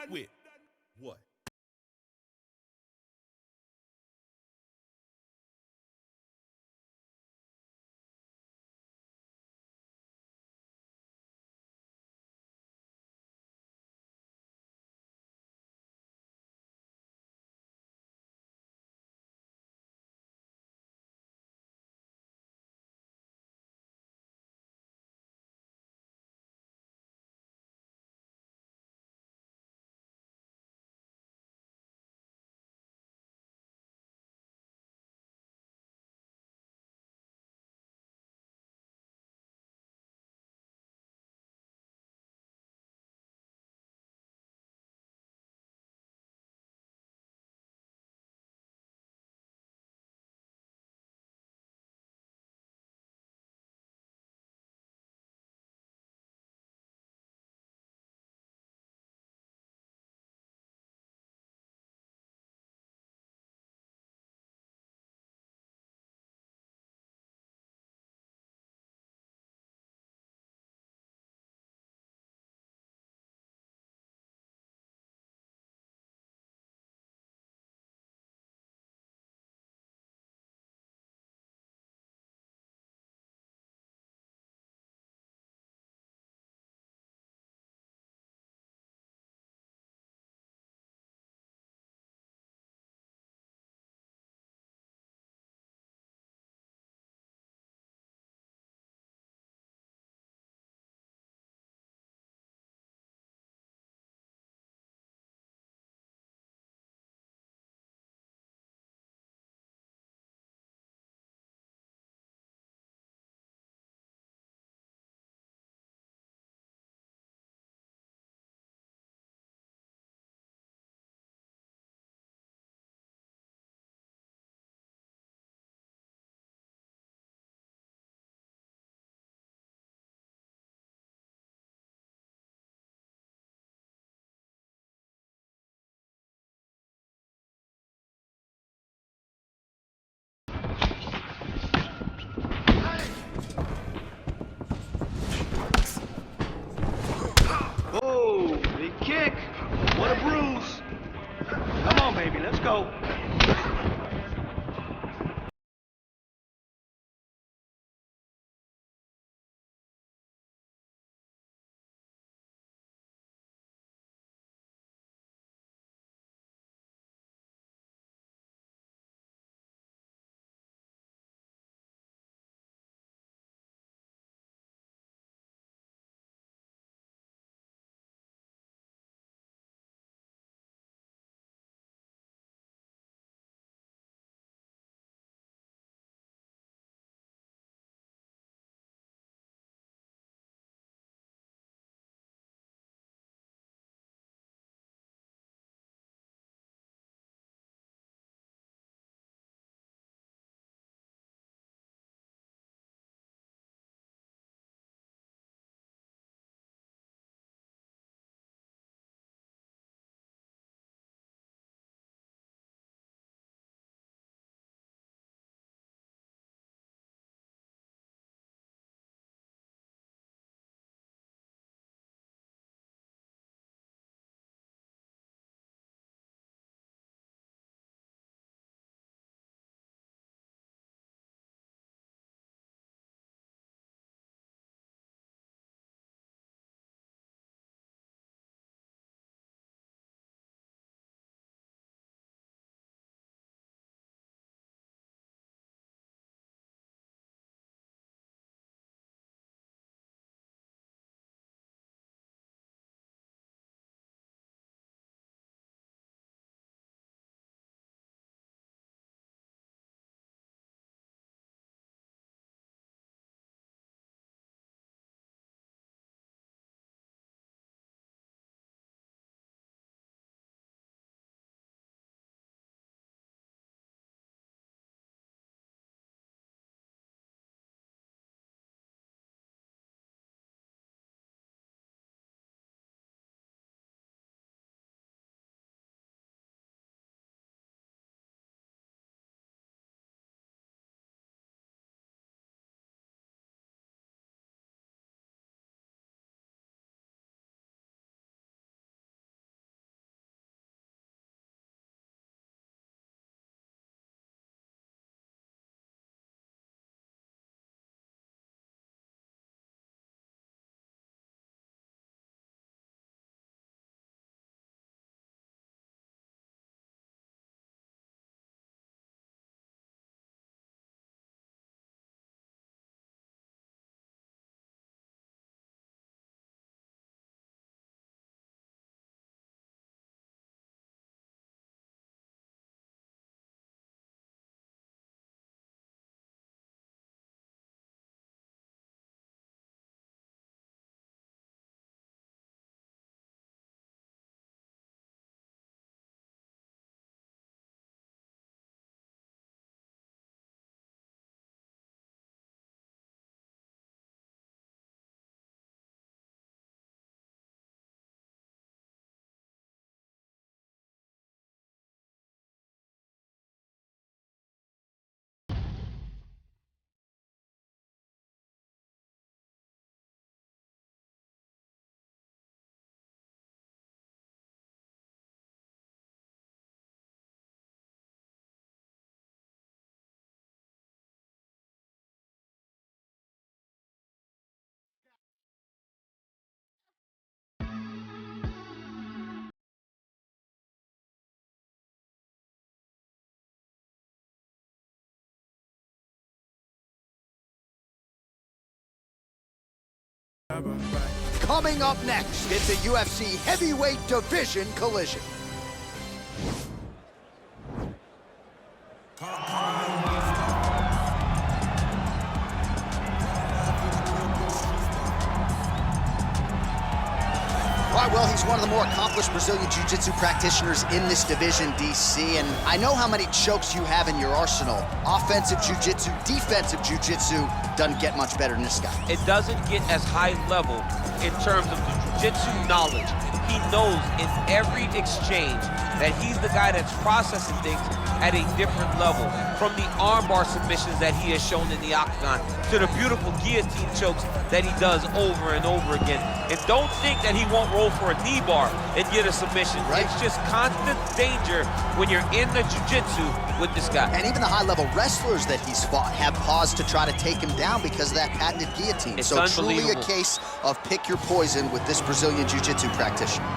with what? Oh, big kick. What a bruise. Come on, baby, let's go. Coming up next, it's a UFC heavyweight division collision. All right, well, he's one of the more accomplished Brazilian Jiu-Jitsu practitioners in this division, DC, and I know how many chokes you have in your arsenal. Offensive Jiu-Jitsu, defensive Jiu-Jitsu, doesn't get much better than this guy. It doesn't get as high level in terms of the Jiu-Jitsu knowledge. He knows in every exchange that he's the guy that's processing things at a different level. From the armbar submissions that he has shown in the octagon to the beautiful guillotine chokes that he does over and over again. And don't think that he won't roll for a knee bar and get a submission. Right. It's just constant danger when you're in the jiu-jitsu with this guy. And even the high-level wrestlers that he's fought have paused to try to take him down because of that patented guillotine. It's so truly a case of pick your poison with this Brazilian jiu-jitsu practitioner.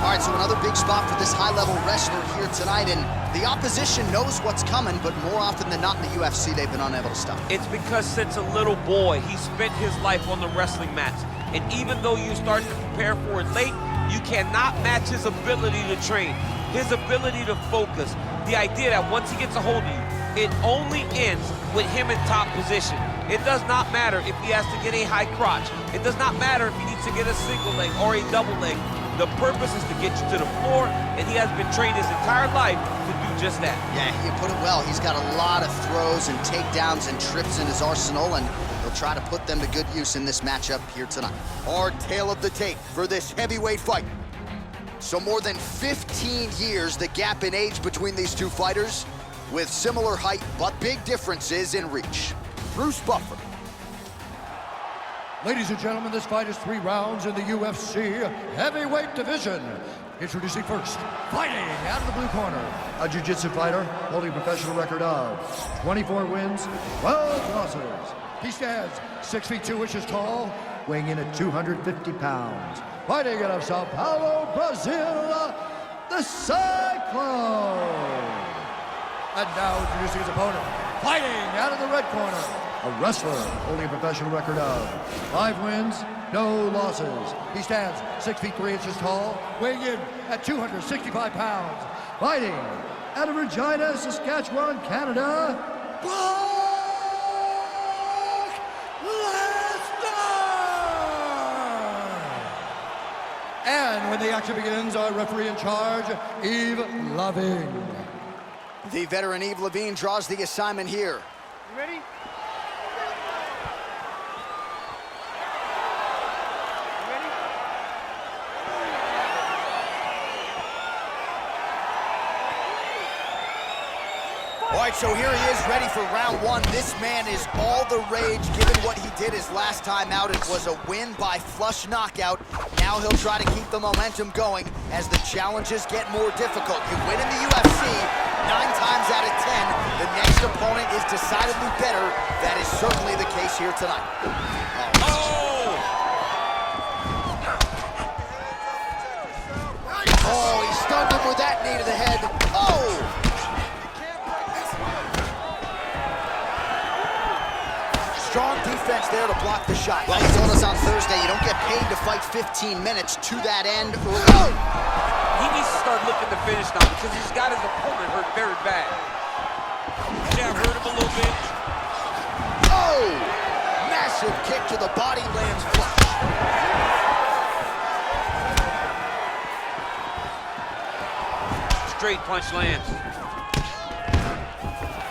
All right, so another big spot for this high-level wrestler here tonight, and the opposition knows what's coming, but more often than not in the UFC, they've been unable to stop. It's because since a little boy, he spent his life on the wrestling mats. And even though you start to prepare for it late, you cannot match his ability to train, his ability to focus. The idea that once he gets a hold of you, it only ends with him in top position. It does not matter if he has to get a high crotch. It does not matter if he needs to get a single leg or a double leg. The purpose is to get you to the floor, and he has been trained his entire life to do just that. Yeah, you put it well. He's got a lot of throws and takedowns and trips in his arsenal, and he'll try to put them to good use in this matchup here tonight. Our tale of the tape for this heavyweight fight. So more than 15 years, the gap in age between these two fighters, with similar height but big differences in reach. Bruce Buffer. Ladies and gentlemen, this fight is 3 rounds in the UFC heavyweight division. Introducing first, fighting out of the blue corner, a jiu-jitsu fighter holding a professional record of 24 wins, 12 losses. He stands 6 feet 2 inches tall, weighing in at 250 pounds. Fighting out of Sao Paulo, Brazil, the Cyclone. And now introducing his opponent, fighting out of the red corner, a wrestler holding a professional record of 5 wins, no losses. He stands 6 feet 3 inches tall, weighing in at 265 pounds. Fighting out of Regina, Saskatchewan, Canada, Brock Lesner! And when the action begins, our referee in charge, Yves Lavigne. The veteran Yves Lavigne draws the assignment here. You ready? All right, so here he is ready for round 1. This man is all the rage, given what he did his last time out. It was a win by flush knockout. Now he'll try to keep the momentum going as the challenges get more difficult. You win in the UFC 9 times out of 10. The next opponent is decidedly better. That is certainly the case here tonight. Oh, he stunned him with that knee to the head. Oh! Strong defense there to block the shot. Well, he told us on Thursday you don't get paid to fight 15 minutes. To that end, oh! He needs to start looking to finish now because he's got his opponent hurt very bad. Jab hurt him a little bit. Oh! Massive kick to the body, lands flush. Straight punch lands.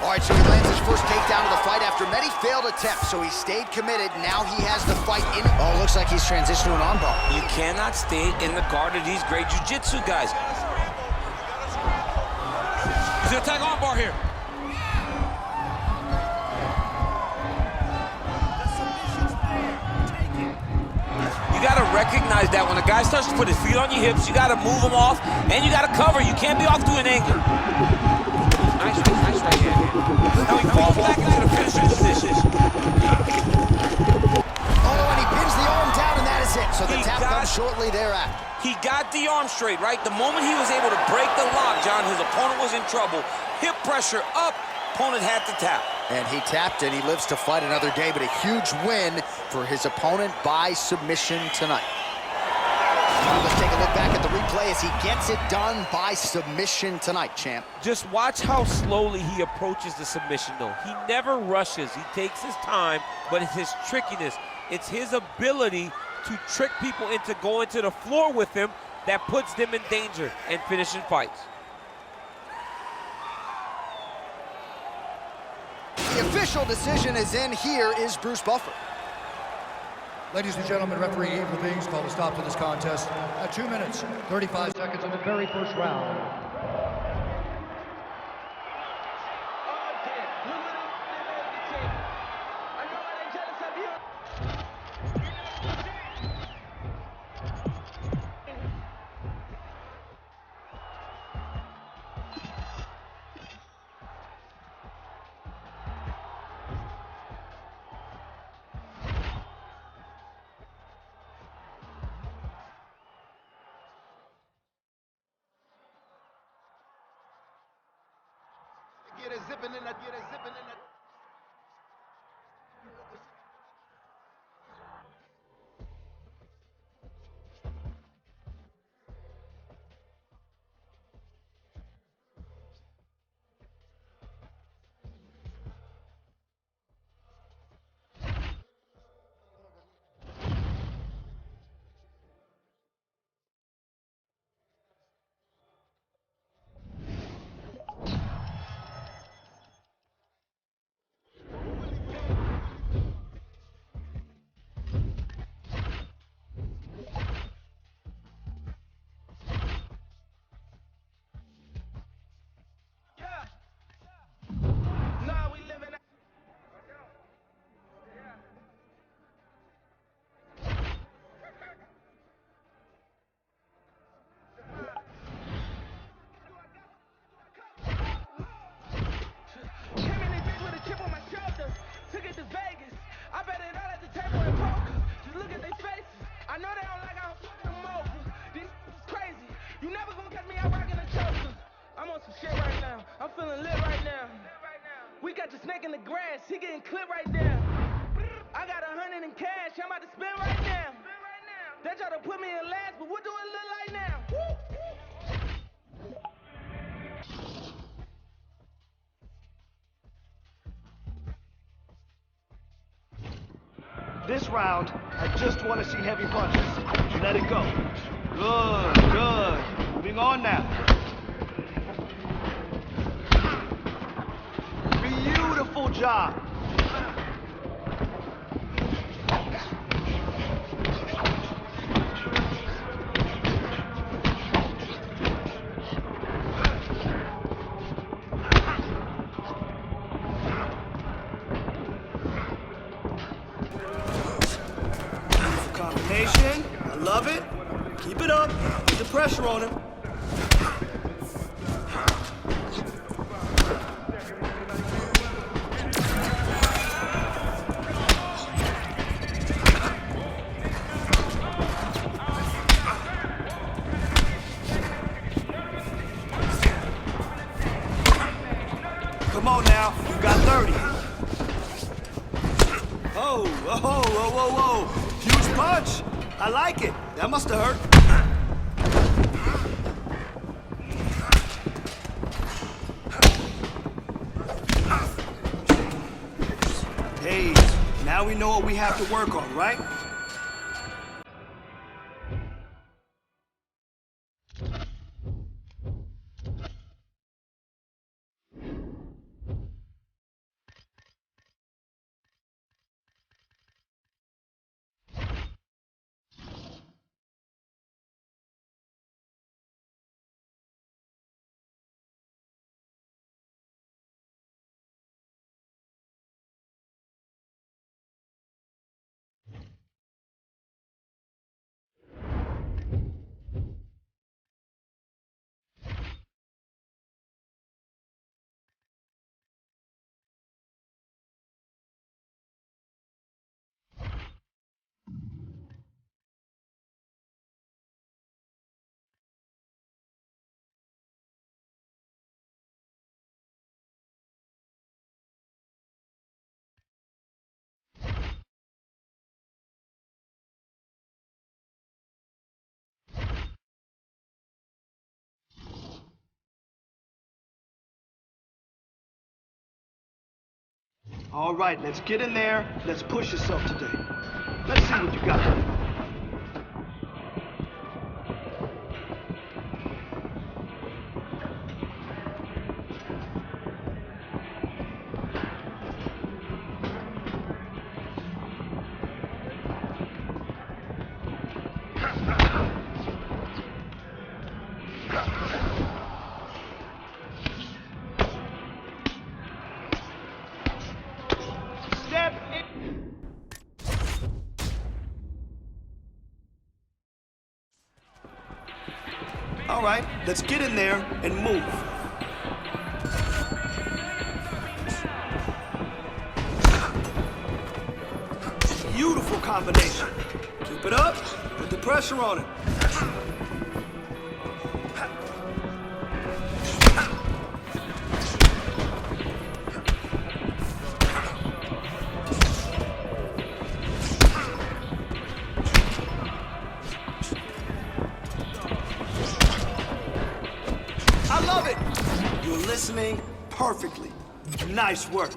All right, so he lands his first takedown of the fight after many failed attempts, so he stayed committed. Now he has the fight in. Oh, looks like he's transitioned to an armbar. You cannot stay in the guard of these great jiu-jitsu guys. He's gonna attack armbar here. You gotta recognize that when a guy starts to put his feet on your hips, you gotta move him off, and you gotta cover. You can't be off to an angle. Nice right hand. Now he falls back into the finishing position. Oh, and he pins the arm down, and that is it. So the tap comes shortly thereafter. He got the arm straight, right? The moment he was able to break the lock, John, his opponent was in trouble. Hip pressure up, opponent had to tap. And he tapped and he lives to fight another day, but a huge win for his opponent by submission tonight. Let's take a look back at the replay as he gets it done by submission tonight, champ. Just watch how slowly he approaches the submission, though. He never rushes. He takes his time, but it's his trickiness. It's his ability to trick people into going to the floor with him that puts them in danger and finishing fights. The official decision is in. Here is Bruce Buffer. Ladies and gentlemen, referee Eve Levines called a stop to this contest at 2 minutes, 35 seconds of the very first round. Get it zipping in that, get it zipping in that. I'm feeling lit right now. We got the snake in the grass. He getting clipped right now. I got 100 in cash. I'm about to spend right now. They try to put me in last, but what do it look like now? This round, I just want to see heavy punches. Let it go. Good, good. Moving on now. Beautiful job. Combination. I love it. Keep it up. Put the pressure on him. Come on now, you got 30. Oh, whoa, whoa, whoa, whoa. Huge punch. I like it. That must have hurt. Hey, now we know what we have to work on, right? All right, let's get in there. Let's push yourself today. Let's see what you got. Step in. All right, let's get in there and move. Beautiful combination. Keep it up. Put the pressure on it. I love it. You're listening perfectly. Nice work.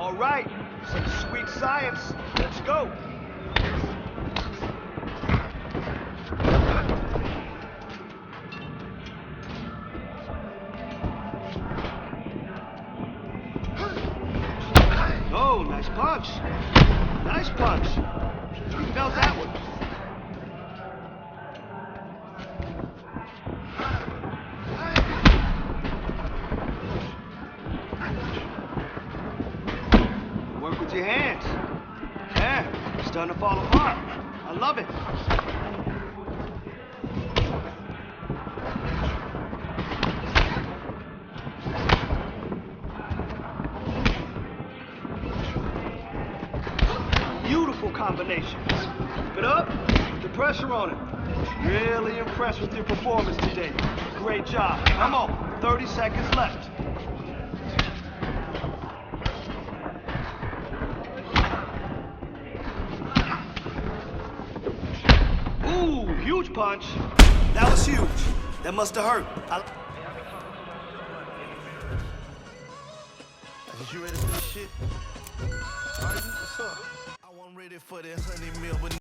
All right, some sweet science. Let's go. Oh, nice punch. Nice punch. You felt that one. Work with your hands. Yeah, it's starting to fall apart. I love it. Beautiful combination. Keep it up. Put the pressure on it. Really impressed with your performance today. Great job. Come on. 30 seconds left. Ooh, huge punch. That was huge. That must have hurt. Is you ready for this shit? Are you? What's up? I wasn't ready for that 100 mil, but